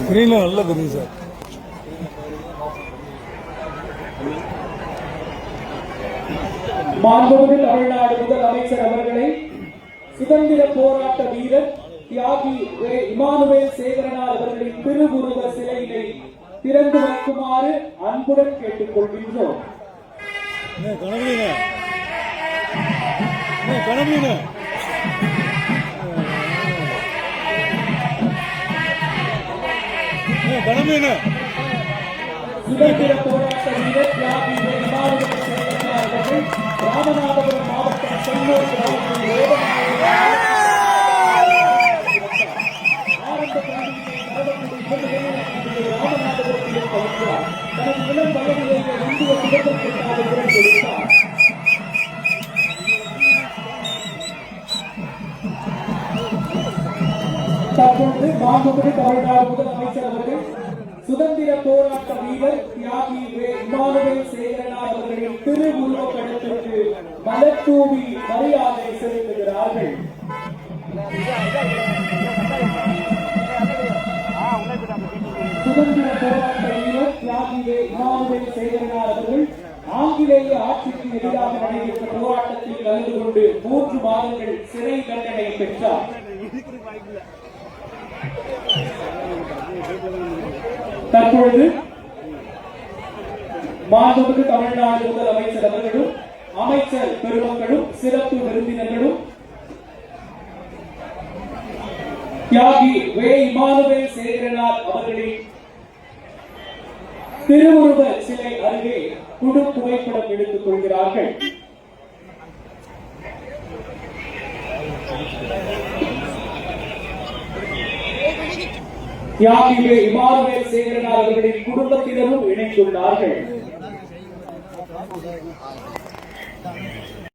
ஸ்கிரீன்ல நல்லா தெரியும் சார். மாண்புமிகு தமிழ்நாடு முதலமைச்சர் அவர்களை சுதந்திர போராட்ட வீரர் தியாகி இமானுவேல் சேகரனார் அவர்களின் திருவுருவ சிலையினை திறந்து வைக்குமாறு அன்புடன் கேட்டுக் கொள்கின்றோம். சுதந்திர போராட்ட வீரர் தியாகி இமானுவேல் சேகரனார் அவர்கள் ராமநாதபுரம் மாவட்டம் சென்னூர் கிராமத்தில் ராமநாதபுரத்தில் பயின்றார். தனது இளம் வயதிலேயே இந்திய சுதந்திரத்திற்காக குரல் கொடுத்தார். தற்பொழுது மாண்புமிகு தமிழ்நாடு முதலமைச்சர் அவர்கள் சுதந்திர போராட்ட வீரர் தியாகி இமானுவேல் சேகரனார் அவர்களின் திருவுருவப் படத்திற்கு மலர் தூவி மரியாதை செலுத்துகிறார்கள். சுதந்திர போராட்ட வீரர் தியாகி இமானுவேல் சேகரனார் அவர்கள் ஆங்கிலேய ஆட்சிக்கு எதிராக நடைபெற்ற போராட்டத்தில் கலந்து கொண்டு 3 மாதங்கள் சிறை தண்டனை பெற்றார். தற்பொழுது மாண்புமிகு தமிழ்நாடு முதலமைச்சர் அவர்களும் அமைச்சர் பெருமக்களும் சிறப்பு விருந்தினர்களும் தியாகி இமானுவேல் சேகரனார் அவர்களின் திருவுருவ சிலை அருகே குழு புகைப்படம் எடுத்துக் கொள்கிறார்கள். தியாகி இமானுவேல் சேகரனார் அவர்களின் குடும்பத்தினரும் இணைந்துள்ளார்கள்.